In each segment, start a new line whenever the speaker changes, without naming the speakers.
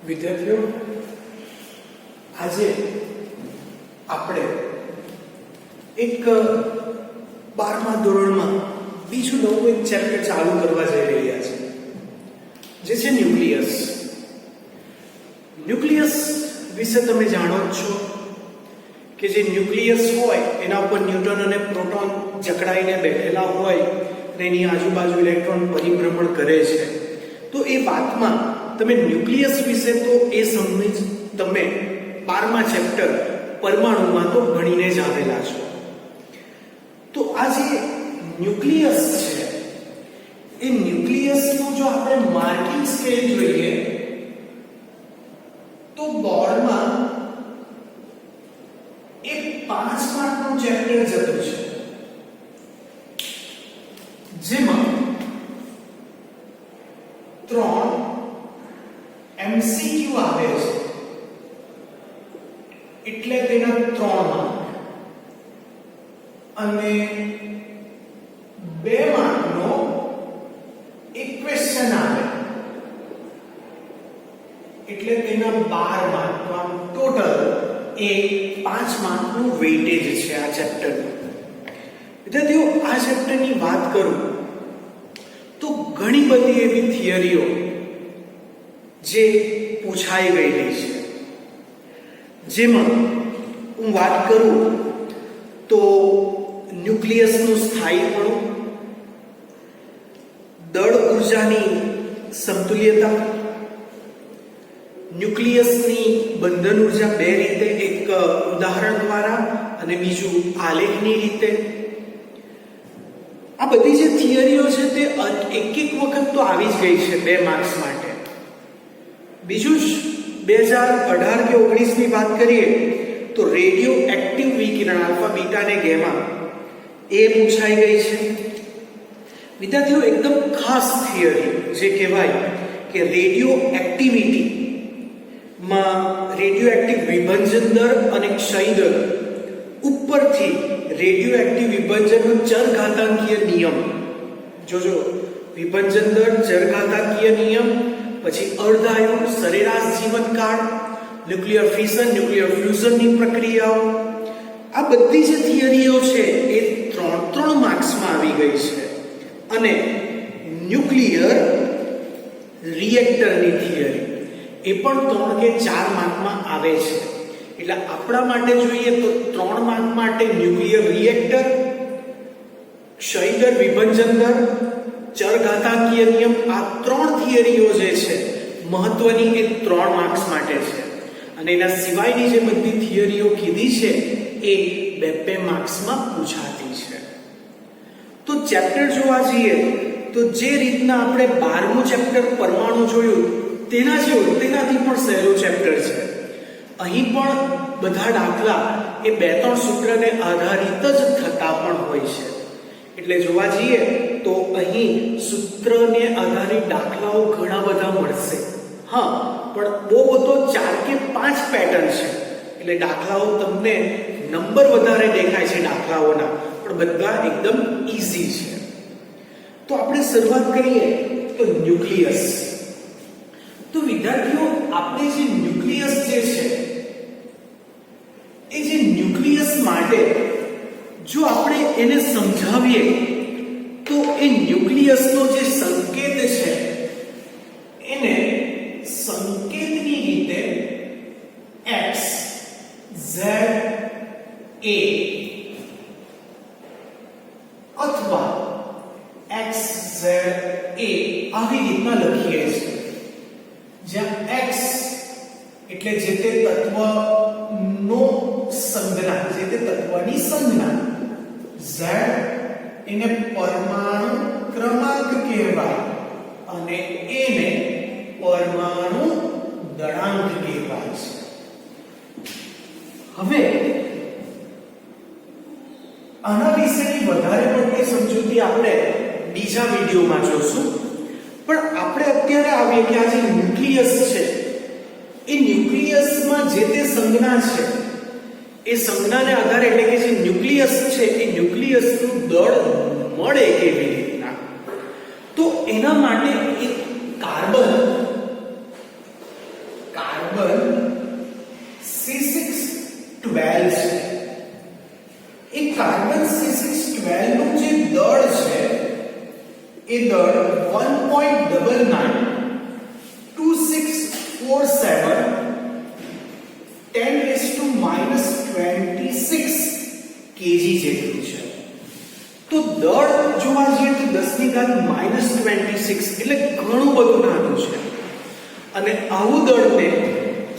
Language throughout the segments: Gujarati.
વિદ્યાર્થીઓ, આજે આપણે એક 12મા ધોરણમાં બીજું નવું એક ચેપ્ટર ચાલુ કરવા જઈ રહ્યા છે, જે છે ન્યુક્લિયસ. ન્યુક્લિયસ વિશે તમે જાણો જ છો કે જે ન્યુક્લિયસ હોય એના ઉપર ન્યુટ્રોન અને પ્રોટોન જકડાઈને બેઠેલા હોય અને એની આજુબાજુ ઇલેક્ટ્રોન પરિભ્રમણ કરે છે. તો એ વાતમાં તમે ન્યુક્લિયસ વિશે તો એ સમજ તમે 12મા ચેપ્ટર પરમાણુમાં તો ભણીને જ આવેલા છો. તો આ જે ન્યુક્લિયસ છે એ ન્યુક્લિયસનું જો આપણે માર્કિંગ સ્કેલ જોઈએ તો બોર્ડમાં એ 5 માર્કનું ચેપ્ટર જતું છે, જેમાં 3 MCQ આવે છે, એટલે તેના 3 માર્ક, અને 2 માર્કનો એક ક્વેશ્ચન આવે એટલે તેના 12 માર્ક. તો આમ ટોટલ એ 5 માર્કનું વેઇટેજ છે આ ચેપ્ટરનું. વિદ્યાર્થીઓ, આ ચેપ્ટરની વાત કરું તો ઘણી બધી એવી થિયરીઓ જે પૂછાઈ ગયેલી છે, જેમાં હું વાત કરું તો ન્યુક્લિયસનું સ્થાયીપણું, દળ ઉર્જાની સમતુલ્યતા, ન્યુક્લિયસની બંધન ઉર્જા બે રીતે, એક ઉદાહરણ દ્વારા અને બીજું આલેખની રીતે. આ બધી જે થિયરીઓ છે તે એક વખત તો આવી જ ગઈ છે 2 માર્ક્સ માટે. બીજું જ 2018 કે 19 ની વાત કરીએ તો રેડિયો એક્ટિવ વિકિરણ આલ્ફા બીટા અને ગેમા એ પૂછાઈ ગઈ છે. વિદ્યાર્થીઓ, એકદમ ખાસ થિયરી જે કહેવાય કે રેડિયો એક્ટિવિટી માં રેડિયો એક્ટિવ વિભંજન દર અને ક્ષય દર ઉપરથી રેડિયો એક્ટિવ વિભંજનનો ચરઘાતાંકીય નિયમ, જોજો, વિભંજન દર, ચરઘાતાંકીય નિયમ, પછી અર્ધાયુ, સરેરાશ જીવનકાળ, ન્યુક્લિયર ફિશન, ન્યુક્લિયર ફ્યુઝનની પ્રક્રિયાઓ, આ બધી જે થિયરીઓ છે એ 3 માર્ક્સમાં આવી ગઈ છે. અને ન્યુક્લિયર રિએક્ટરની થિયરી એ પણ 3 કે 4 માર્કમાં આવે છે. એટલે આપણા માટે જોઈએ તો 3 માર્ક માટે ન્યુક્લિયર રિએક્ટર, ક્ષય દર, વિભંજન દર, ચરઘાતાંકીય નિયમ, આ 3 થિયરીઓ જે છે મહત્વની એ 3 માર્ક્સ માટે છે. અને એના સિવાયની જે બધી થિયરીઓ કીધી છે એ 2 માર્ક્સમાં પૂછાતી છે. તો ચેપ્ટર જોવા જઈએ તો જે રીતના આપણે 12મું ચેપ્ટર પરમાણુ જોયું તેનાથી પણ સહેલું ચેપ્ટર છે. અહીં પણ બધા દાખલા એ 2-3 સૂત્રને આધારિત જ થતા પણ હોય છે. એટલે જોવા જઈએ તો અહીં સૂત્રને આધારિત દાખલાઓ ઘણા બધા મળશે. હા, પણ બહુ બધો 4 કે 5 પેટર્ન છે, એટલે દાખલાઓ તમને નંબર વધારે દેખાય છે દાખલાઓના, પણ બધા એકદમ ઈઝી છે. તો આપણે શરૂઆત કરીએ તો ન્યુક્લિયસ. તો વિદ્યાર્થીઓ, આપણે જે ન્યુક્લિયસ જે છે એ જે ન્યુક્લિયસ માટે જો આપણે એને સમજાવીએ તો એ ન્યુક્લિયસનો જે સંકેત છે એને સંકેતની રીતે x z a અથવા x z a આવી રીતના લખીએ છીએ, જ્યાં x એટલે જે તે તત્વનો સંજ્ઞા, જે તે તત્વની સંજ્ઞા, z એને પરમાણુ ક્રમાંક કહેવાય અને એને પરમાણુ દળાંક કહેવાય છે. હવે આના વિશેની વધારે પડતી સમજૂતી આપણે બીજા વિડીયોમાં જોશું, પણ આપણે અત્યારે આવીએ કે આ જે ન્યુક્લિયસ છે એ ન્યુક્લિયસમાં જે તે સંજ્ઞા છે એ સંજ્ઞાને આધારે, એટલે કે જે ન્યુક્લિયસ છે એ ન્યુક્લિયસનું દળ મળે કેવી રીતના, તો એના માટે એક કાર્બન એટલે ઘણું બધું નાનું છે અને આવું દળને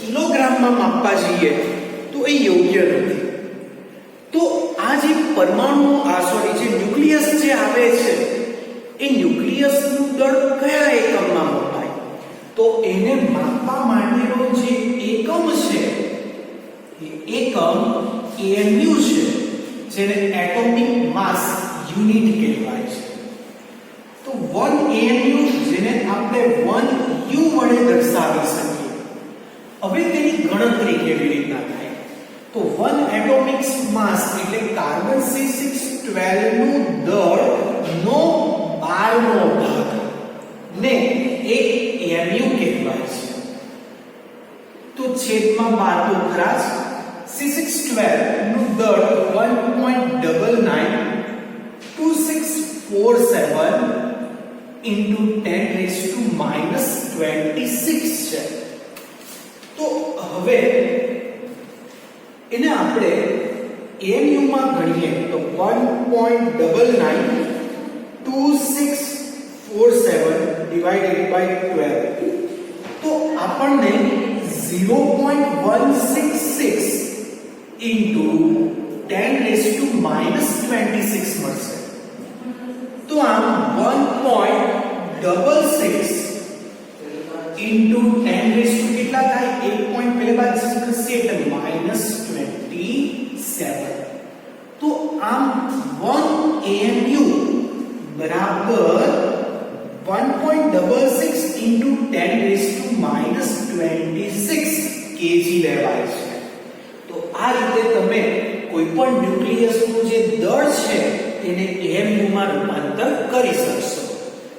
કિલોગ્રામમાં માપવા જઈએ તો એ યોગ્ય નથી. તો આ જે પરમાણુ જે ન્યુક્લિયસ જે આવે છે એ ન્યુક્લિયસનું દળ કયા એકમમાં મપાય? તો એને માપવા માટેનો જે એકમ છે એ એકમ AMU છે, જેને એટોમિક માસ યુનિટ કહેવાય છે. તો 1 AMU જેને આપણે 1 U વડે દર્શાવી શકીએ. હવે તેની ગણતરી કેવી રીતના થાય? તો 1 એટોમિક માસ એટલે કાર્બન C612 નું દળ નો 12નો ભાગ ને એક AMU કહેવાય છે. તો છેદમાં 12 તો ખરા જ. C612 નું દળ 1.992647 into 10⁻⁻26 છે. તો હવે એને આપણે AMU માં ગણીએ તો 1.992647 divided by 12 તો આપણને 0.166 into 10⁻⁻26 મળશે. તો આમ 1.66 into 10 કેટલા થાય? 1 પોઈન્ટ પહેલે બાદ થશે એટલે -27. તો આમ 1 AMU બરાબર 1.66 into 10⁻⁻26 kg લેવાય છે. તો આ રીતે તમે કોઈ પણ ન્યુક્લિયસનું જે દળ છે એને AMU માં રૂપાંતર કરી શકશો.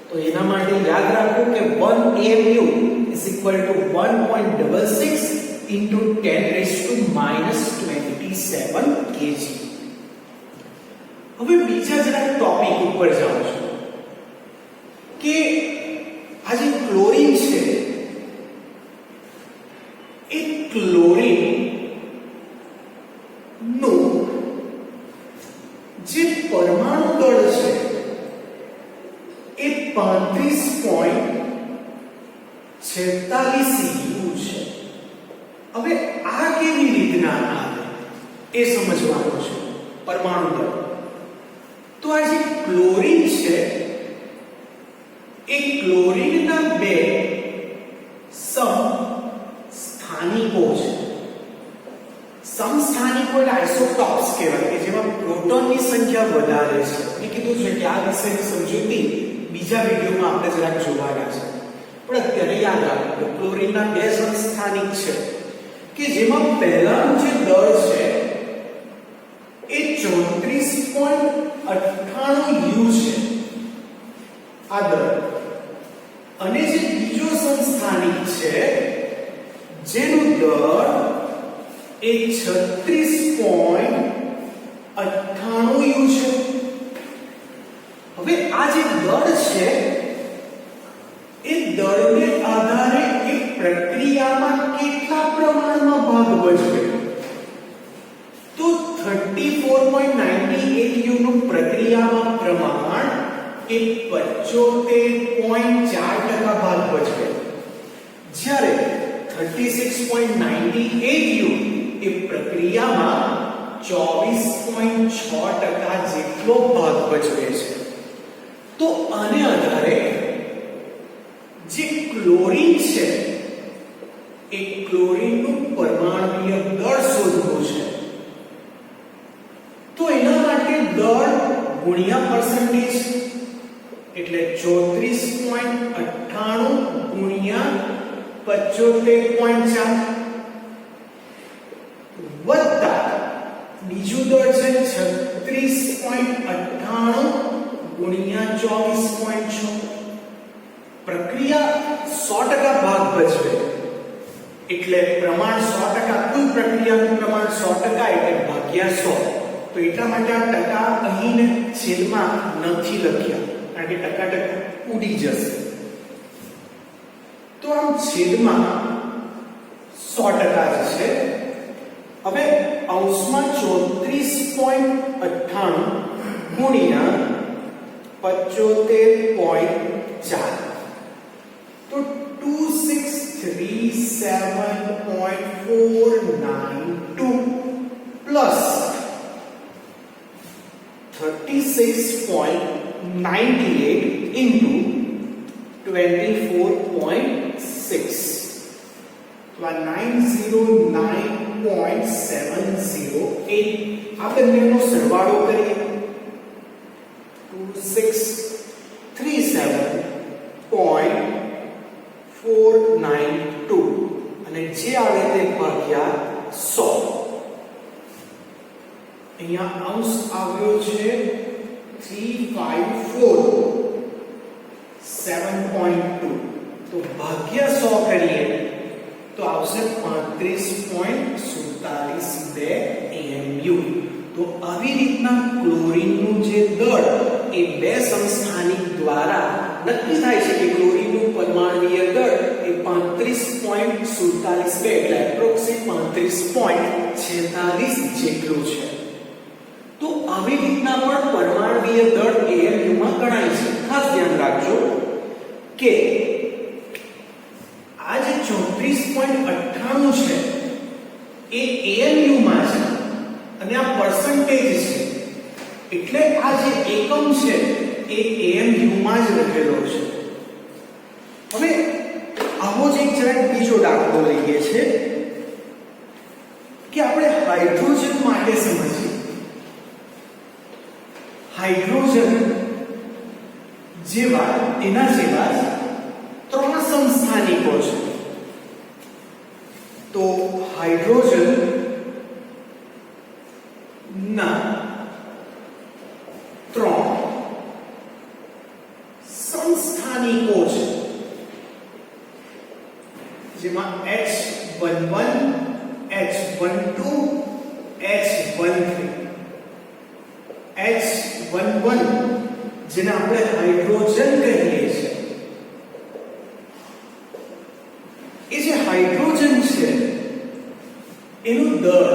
તો એના માટે યાદ રાખો કે 1 AMU is equal to 1.66 into 10⁻⁻27 kg. હવે બીજા જરા ટોપિક ઉપર જાઉં છું કે આ જે ક્લોરીન છે એ ક્લોરીન નું જે પરમાણુ દળ છે એ 35.46 U છે. હવે આ કેવી રીતના આવે એ સમજવાનું છે. પરમાણુ દળ તો આ જે ક્લોરીન છે એ ક્લોરીનના બે સમસ્થાનિકો છે. સમસ્થાનિકો એટલે આઇસોટોપ્સ કહેવાય કે જેમાં પ્રોટોનની સંખ્યા વધારે છે. મેં કીધું છે કે આ વિષયની સમજૂતી બીજા વિડિયોમાં આપણે જરાક જોવાના છે, પણ અત્યારે યાદ રાખો કે ક્લોરીનના બે સમસ્થાનિક છે કે જેમાં પહેલાનું જે દળ છે એ 34.98 U છે આ દળ, અને જે બીજો સંસ્થાનિક છે જેનું દળ એ 36.98 U છે. હવે આ જે દળ છે એ દળને આધારે એક પ્રક્રિયામાં કેટલા પ્રમાણમાં ભાગ ભજવે? તો 34.98 U નું પ્રક્રિયામાં પ્રમાણ એ 75.4% ભાગ ભજવે, જ્યારે 36.98 U એ પ્રક્રિયામાં 24.6% જેટલો ભાગ ભજવે છે. તો આને આધારે જે ક્લોરીન છે એ ક્લોરીનનું પરમાણુય દળ શોધવું છે. તો એના માટે દળ ગુણ્યા પર્સન્ટેજ એટલે 34.98 ગુણ્યા 75.4 વત્તા બીજું દળ છે 36.98 ગુણ્યા 24.6. પ્રક્રિયા 100% ભાગ ભજવે એટલે પ્રમાણ 100%, કુલ પ્રક્રિયાનું પ્રમાણ 100% એટલે ભાગ્યા 100. તો એટલા માટે આ ટકા અહીં છેદમાં નથી લખ્યા કારણ કે ટકા ઉડી જશે. તો આમ છેદમાં 100% જ છે. હવે અંશમાં 34.98 ગુણ્યા 75.4 તો 2637.492 પ્લસ 36.98 into 24.6 તો આ 909.708 આ બંનેનો સરવાળો કરીએ 2637.492 અને જે આવે તે ભાગ્યા 100 અહીંયા અંશ આવ્યો છે 354.7.2 તો ભાગ્યા 100 કરીએ તો આવશે 35.47 AMU તો આવી રીતના ક્લોરીનનું જે દળ એ બે સમસ્થાનિક દ્વારા નક્કી થાય છે કે ક્લોરીનનું પરમાણુય દળ એ 35.47 એટલે એપ્રોક્સિમેટ 35.46 જેટલું છે તો આવી રીતના પણ પરમાણુય દળ AMU માં ગણાય છે ખાસ ધ્યાન રાખજો કે આ જે 34.98 છે એ AMU માં છે અને આ પર્સન્ટેજ છે એટલે આ જે એકમ છે એ AMU માં જ લખેલો છે હવે આવો જ એક જરાક બીજો દાખલો લઈએ છે કે આપણે હાઇડ્રોજન માટે સમજીએ હાઇડ્રોજન એના જેવા ત્રણ સમસ્થાનિકો છે તો હાઇડ્રોજન ના ત્રણ સમસ્થાનિકો છે જેમાં H11 H12 H13 H11 જેને આપણે હાઇડ્રોજન કહીએ છીએ એ જે હાઇડ્રોજન છે એનું દળ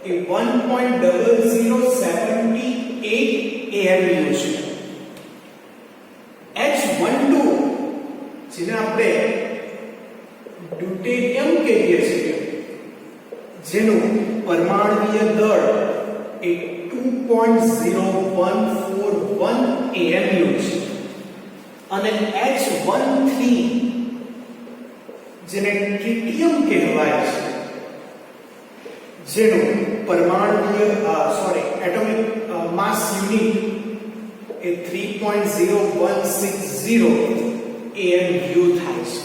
એ 1.0078 AMU છે H12 જેને આપણે ડ્યુટેરિયમ કહીએ છીએ જેનું પરમાણુય દળ એ 2.0141 AMU છે અને H13 જેને ટ્રિટિયમ કહેવાય છે જેનું પરમાણુય એટોમિક માસ યુનિટ એ 3.0160 AMU થાય છે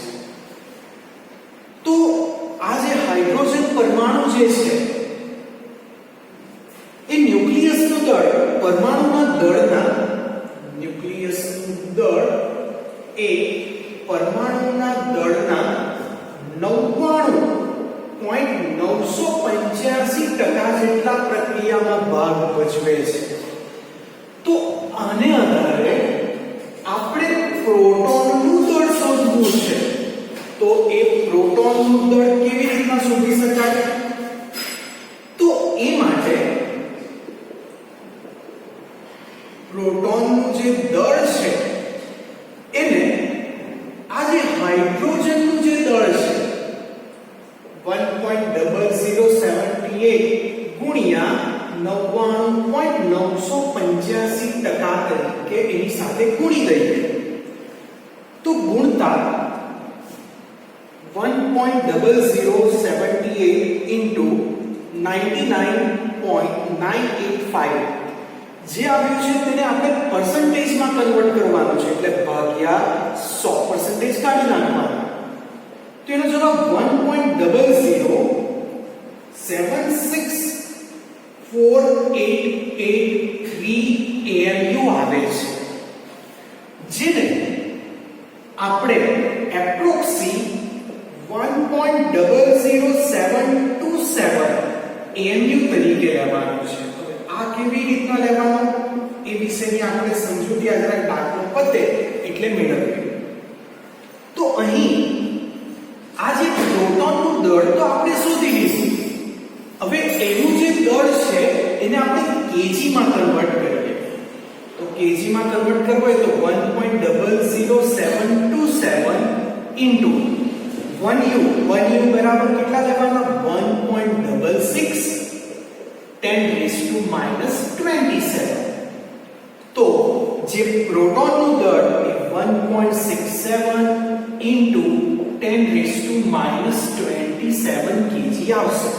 તો આ જે હાઇડ્રોજન પરમાણુ જે છે એ ન્યુક્લિયસનું દળ પરમાણુના દળના ન્યુક્લિયસનું દળ એ પરમાણુના દળના 99.985% જેટલા પ્રક્રિયામાં ભાગ ભજવે છે તો આને આધારે આપણે પ્રોટોનનું દળ શોધવું છે તો એ પ્રોટોનનું દળ કેવી રીતના શોધી શકાય તો એ માટે પ્રોટોનનું જે દળ છે એને આ જે હાઇડ્રોજનનું જે દળ છે 1.0078 ગુણ્યા 99.985% તરીકે એની સાથે ગુણી દઈએ તો ગુણતા 1.0078 into 99.985 જે આવ્યું છે તેને આપણે પર્સન્ટેજમાં કન્વર્ટ કરવાનું છે એટલે ભાગ્યા 100 પર્સન્ટેજ કાઢી નાખવાનો તો એનો જવાબ 1.00764883 AMU આવે છે જેને આપણે એપ્રોક્સી 1.00727 AMU તરીકે લેવાનું છે આ કેવી રીતના લેવાનું એ વિશેની આપણે સમજૂતી આ જરા દાખલો પતે એટલે મેળવીએ તો અહીં આ જે પ્રોટોનનું દળ તો આપણે શોધી લીધું હવે એનું જે દળ છે એને આપણે kg માં કન્વર્ટ કરીએ તો kg કેજી માં કન્વર્ટ કરવો હોય તો 1.00727 ઇન્ટુ 1u બરાબર કેટલા લખવાના 1.66 10⁻⁻27 તો જે પ્રોટોનનું દળ એ 1.67 ઇન્ટુ 10⁻⁻27 કેજી આવશે,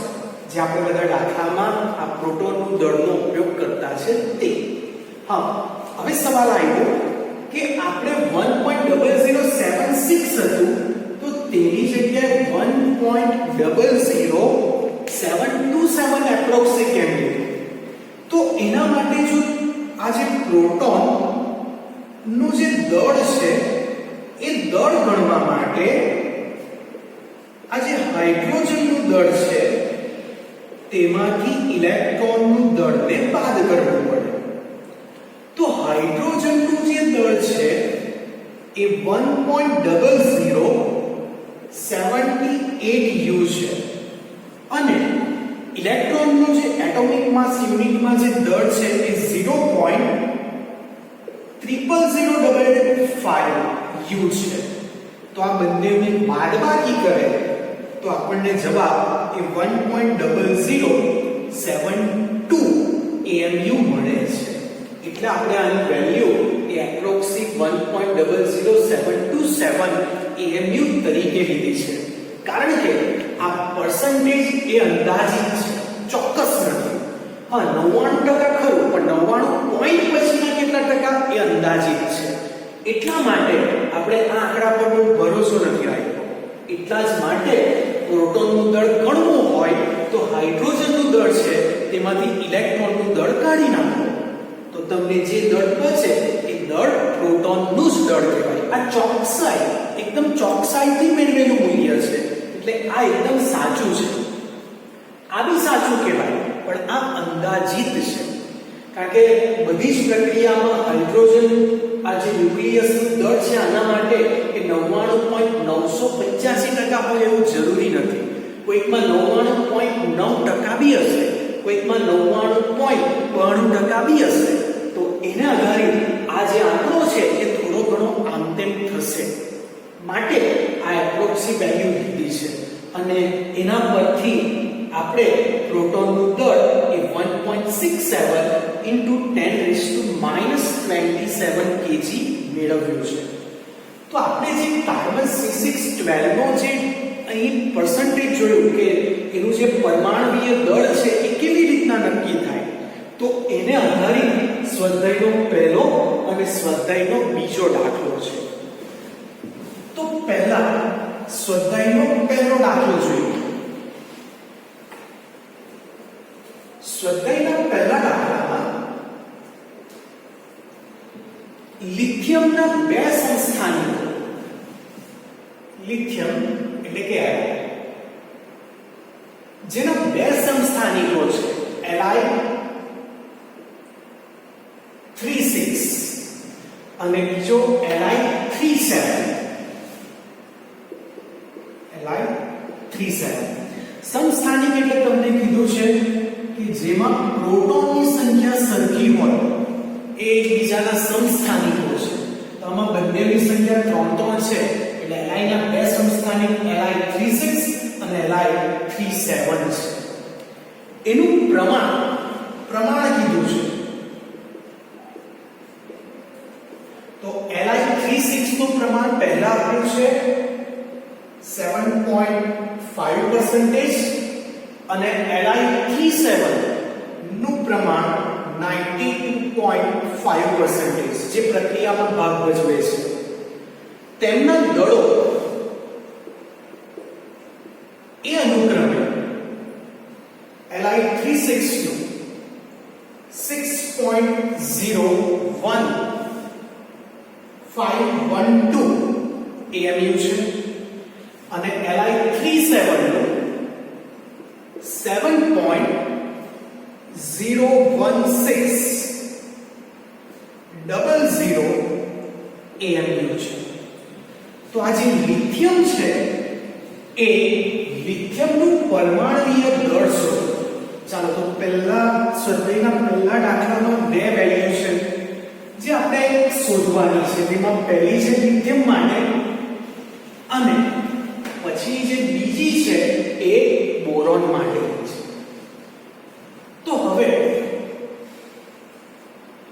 જે આપણે બધા દાખલામાં આ પ્રોટોનનું દળનો ઉપયોગ કરતા છે તે. હા, હવે સવાલ આવ્યો કે આપણે 1.0076 હતું તો તેની જગ્યાએ 1.00727 એપ્રોક્સ કેમ લીધું? તો એના માટે જો આ જે પ્રોટોન નું જે દળ છે એ દળ ગણવા માટે આ જે હાઇડ્રોજનનું દળ છે તેમાંથી ઇલેક્ટ્રોનનું દળને બાદ કરવું પડે. તો હાઇડ્રોજનનું જે દળ છે એ 1.0078u છે અને ઇલેક્ટ્રોનનું જે એટોમિક માસ યુનિટમાં જે દળ છે એ 0.0005u છે. તો આ બંનેની બાદબાકી કરે તો આપણને જવાબ એ 1.0072 AMU મળે છે. એટલે આપણે આની વેલ્યુ એ એપ્રોક્સિમેટ 1.00727 AMU તરીકે લીધી છે, કારણ કે આ પર્સન્ટેજ એ અંદાજિત છે, ચોક્કસ નથી. હા, 99% ખરું, પણ 99 પોઈન્ટ પછીના કેટલા ટકા એ અંદાજિત છે. એટલા માટે આપણે આ આંકડા પરનો ભરોસો નથી રાખ્યો. એટલા જ માટે પ્રોટોનનું દળ ગણવું હોય તો હાઇડ્રોજનનું દળ છે તેમાંથી ઇલેક્ટ્રોનનું દળ કાઢી નાખો તો તમને જે દળ બચે એ દળ પ્રોટોનનું જ દળ કહેવાય. આ ચોકસાઈ, એકદમ ચોકસાઈથી મેળવેલું મૂલ્ય છે, એટલે આ એકદમ સાચું છે. આ બી સાચું કહેવાય, પણ આ અંદાજિત છે, કારણ કે બધી જ પ્રક્રિયામાં હાઇડ્રોજન આ જે ન્યુક્લિયસનું દળ છે આના માટે એ 99.985% હોય એવું જરૂરી નથી. કોઈકમાં 99.9% બી હશે, કોઈકમાં 99.92% બી હશે. તો એને આધારે આ જે આંકડો છે એ થોડો ઘણો આમ તેમ થશે. માટે આ એપ્રોક્સી વેલ્યુ લીધી છે અને એના પરથી આપણે પ્રોટોનનું દળ એ 1.67 into 10⁻⁻27 kg મેળવ્યું છે. તો આપણે જે કાર્બન C612 નો જે અહીં પર્સન્ટેજ જોયું કે એનું જે પરમાણુય દળ છે એ કેવી રીતના નક્કી થાય, તો એને આધારિત સ્વાધ્યાયનો પહેલો અને સ્વાધ્યાયનો બીજો દાખલો છે. તો પહેલા સ્વાધ્યાયનો પહેલો દાખલો જોઈએ. સ્વાધ્યાયના પહેલા દાખલામાં લિથિયમના બે સંસ્થાનિકો, લિથિયમ એટલે કે જેના બે સમસ્થાનિકો છે Li36 અને બીજો Li37. સમસ્થાનિક એટલે તમને કીધું છે કે જેમાં પ્રોટોનની સંખ્યા સરખી હોય એ એકબીજાના સમસ્થાનિકો છે. તો આમાં બંનેની સંખ્યા 3 છે, એટલે Li ના બે સમસ્થાનિક Li36 અને Li37 છે. એનું પ્રમાણ કીધું છે. તો Li36 નું પ્રમાણ પહેલા આપ્યું છે 7.5% અને Li37 નું પ્રમાણ 92.5% જે પ્રક્રિયામાં ભાગ ભજવે છે. તેમના દળો એ અનુક્રમે Li36 નું 6.01512 AMU છે અને Li37 નું 7.01600 AMU છે. તો આ જે લિથિયમ છે એ લિથિયમનું પરમાણુય દળ છે. ચાલો તો પહેલા સ્વાધ્યાયના પહેલા દાખલામાં બે વેલ્યુ છે જે આપણે શોધવાની છે તેમાં પહેલી છે લિથિયમ માટે અને પછી જે બીજી છે એ બોરોન માટે છે. તો હવે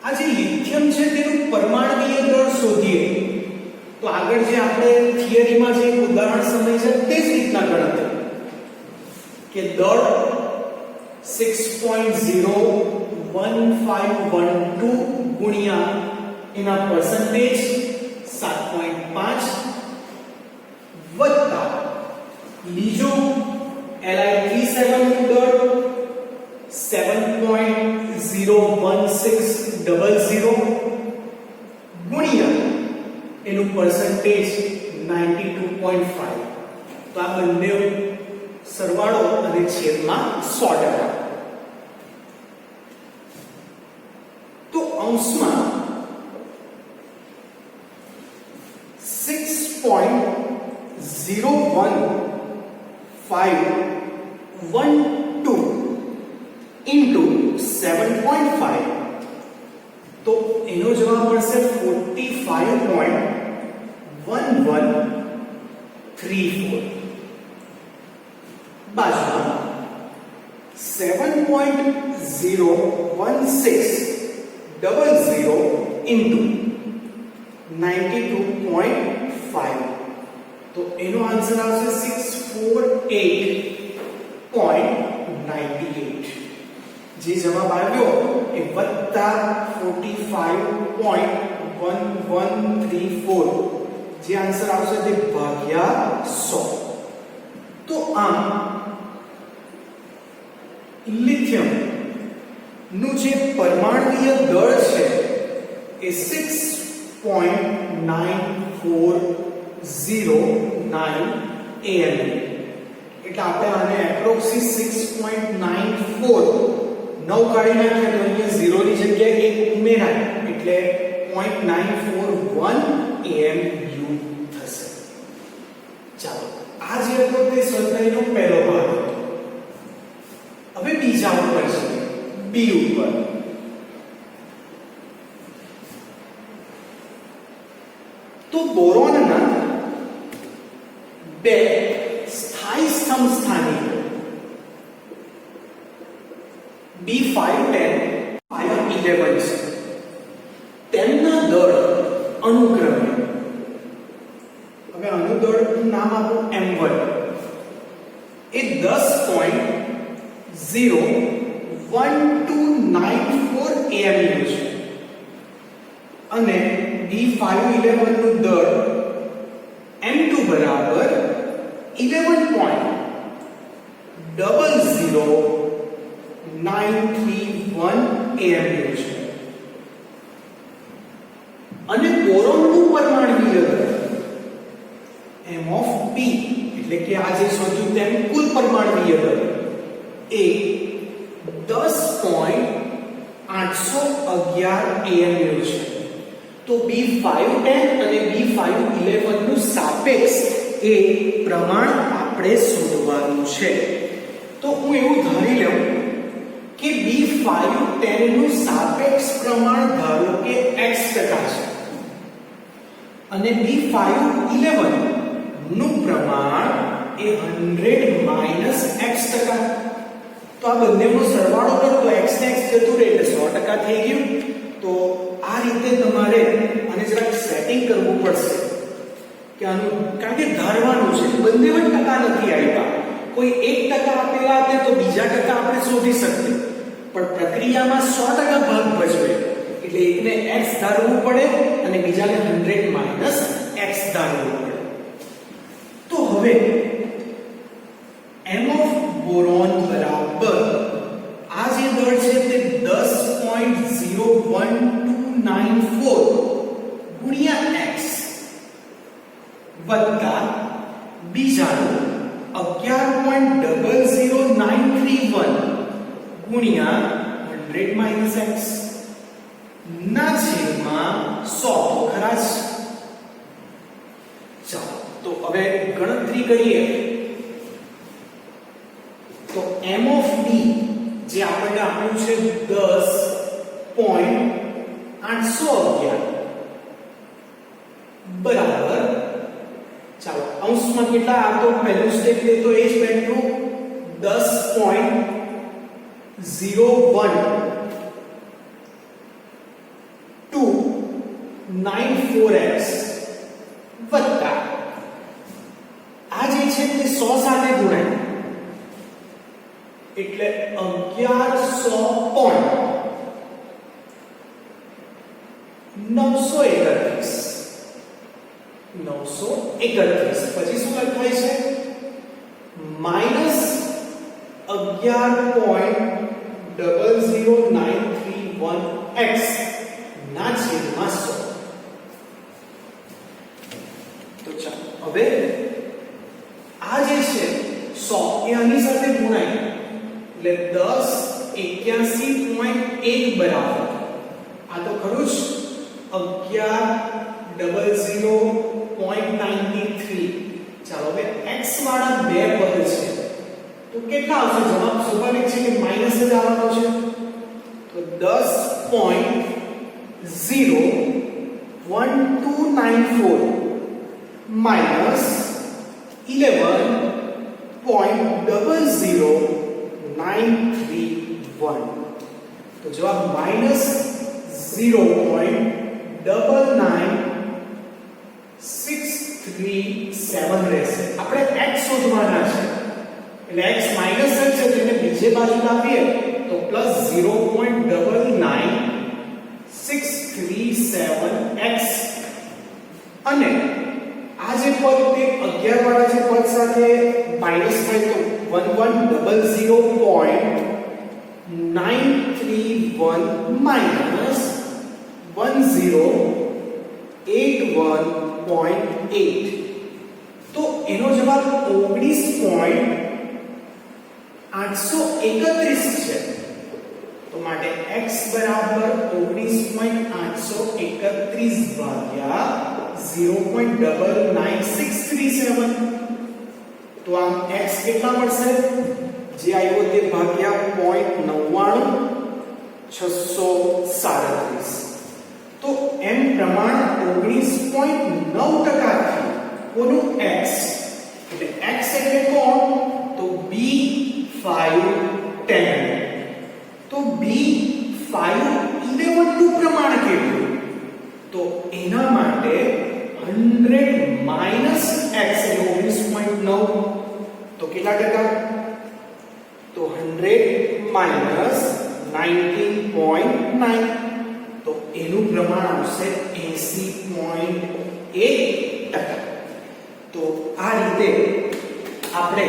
આ જે લિથિયમ છે તેનું પરમાણુય દળ શોધીએ તો આગળ જે આપણે થિયરીમાં જે ઉદાહરણ સમજ્યા તે જ રીતના ગણતરી કે દળ 6.01512 ગુણ્યા એના પરસેન્ટેજ 7.5 વત્તા બીજો Li37 નું દળ 7.01600 ગુણ્યા એનું પરસેન્ટેજ 92.5. તો આ બંને સરવાળો અને છેદમાં 100%. તો અંશમાં 6.01512 into 7.5 તો એનો જવાબ મળશે 45.1134. બાજુમાં 7.01600 into 92.5 તો એનો આન્સર આવશે 648.98. જે જવાબ આવ્યો એ વત્તા 45.1134 જે આન્સર આવશે તે ભાગ્યા 100. તો આમ લિથિયમ નું જે પરમાણુય દળ છે એ 6.9409 am. એટલે આપણે આને એપ્રોક્સી 6.94 9 કાઢી નાખીએ તો અહીંયા 0 ની જગ્યાએ 1 ઉમેરાય એટલે 0.941 AMU થશે. ચાલો આ જે હતો તે સ્વાધ્યાયનો પહેલો ભાગ હતો. હવે બીજા ઉપર છે બી ઉપર. તો બોરોનના બે સ્થાયી સમસ્થાનિકો B510 511 છે. તેમના દળ અનુક્રમે હવે અણુદળનું નામ આપું M1 એ 10.01294 AMU છે અને B511 નું દળ M2 બરાબર 11.00931 AMU છે. અને બોરોનનું પરમાણુય દળ M of B એટલે કે આ જે શોધ્યું તેમ કુલ પરમાણુય દળ એ 10.811 AMU છે. તો B510 અને B511 નું સાપેક્ષ એ પ્રમાણ આપણે શોધવાનું છે. તો હું એવું ધારી લઉં કે B510 નું સાપેક્ષ પ્રમાણ ધારો કે x% છે અને B511 નું પ્રમાણ એ 100 - x%. તો આ બંનેનો સરવાળો કરો તો x ને x જતું રહે એટલે 100% થઈ ગયું. તો આ રીતે તમારે આને જરાક સેટિંગ કરવું પડશે કે આનું કારણ કે ધારવાનું છે બંનેમાં ટકા નથી આપ્યા. કોઈ 1% આપેલા હતા તો બીજા ટકા આપણે શોધી શકીએ પણ પ્રક્રિયામાં 100% ભાગ ભજવે એટલે એકને x ધારવું પડે અને બીજાને 100 - x ધારવું પડે. તો હવે m of બોરોન બરાબર આ જે દળ છે તે 10.01294 ગુણ્યા x વત્તા બીજાનું 11.00931 ગુણ્યા 100 - x ના છેદમાં 100 ખરા જ. ચાલો તો હવે ગણતરી કરીએ તો m of b જે આપણને આપ્યું છે 10.811 811 બરાબર, ચાલો અંશમાં કેટલા, આ તો પહેલું સ્ટેપ લે તો એ જ બેઠું 10.01 વત્તા આ જે છે તે 100 સાથે ગુણાય એટલે 1100.931 પછી શું લખાય છે -11.00931x ના છેદમાં 100. તો ચાલો હવે આ જે છે 100 એ આની સાથે ગુણાય એટલે 1081.1 બરાબર, આ તો ખરું જ 1100.93. ચાલો હવે x વાળા બે પદ છે તો કેટલા આવશે જવાબ? સ્વાભાવિક છે કે માઈનસ જ આવવાનો છે, તો 10.01294 માઈનસ 11.00931, તો જવાબ -0.99637 રહેશે. આપણે x શોધવાના છે એટલે x માઈનસ જ છે, તેને બીજે બાજુ લાવીએ તો +0.99637x અને આ જે પદ તે 11 વાળા જે પદ સાથે માઈનસ થાય તો 1100.931 માઈનસ 1081.8, તો એનો જવાબ 19.831 છે. તો માટે x બરાબર 19.831 ભાગ્યા 0.99637, તો આમ x કેટલા મળશે? જે આવ્યો તે ભાગ્યા 0.99637. તો એમ પ્રમાણ 19.9% થી કોનું x, એટલે x એટલે કોણ? તો B510. તો B511 નું પ્રમાણ કેટલું? તો એના માટે 100 માઈનસ x એટલે 19.9, તો કેટલા ટકા? તો 100 માઈનસ 19.9, તો એનું પ્રમાણ આવશે 80.1%. તો આ રીતે આપણે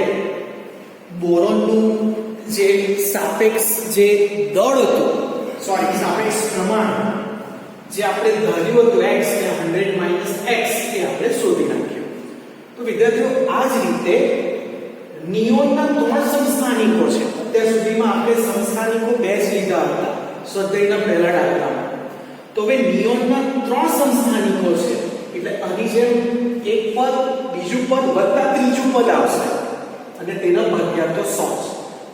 બોરોનનું જે સાપેક્ષ જે દળ હતું, સાપેક્ષ પ્રમાણ જે આપણે ધાર્યું હતું x એ 100 માઈનસ x એ આપણે શોધી નાખ્યું. તો વિદ્યાર્થીઓ આ જ રીતે નિયોનના 3 સમસ્થાનિકો છે. અત્યાર સુધીમાં આપણે સમસ્થાનિકો 2 જ લીધા હતા સ્વાધ્યાયના પહેલા દાખલામાં. તો હવે નિયોનના 3 સમસ્થાનિકો છે એટલે આની જેમ એક પદ, બીજું પદ વત્તા ત્રીજું પદ આવશે અને તેના ભાગ્યા તો 100.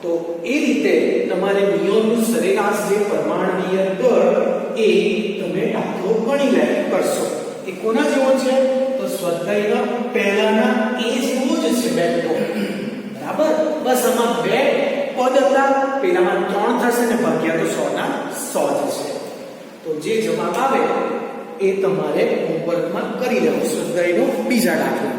તો એ રીતે તમારે નિયોનનું સરેરાશ જે પરમાણ્વીય દળ એ તમે દાખલો ગણી કરશો. એ કોના જેવો છે? તો સ્વાધ્યાયના પહેલાના એ જેવો જ છે બેઠો. બરાબર, બસ આમાં 2 પદ હતા, પેલામાં 3 થશે અને ભાગ્યા તો 100 ના 100 જ છે. તો જે જવાબ આવે એ તમારે હોમવર્કમાં કરી લેવું સ્વાધ્યાયનો બીજા દાખલા.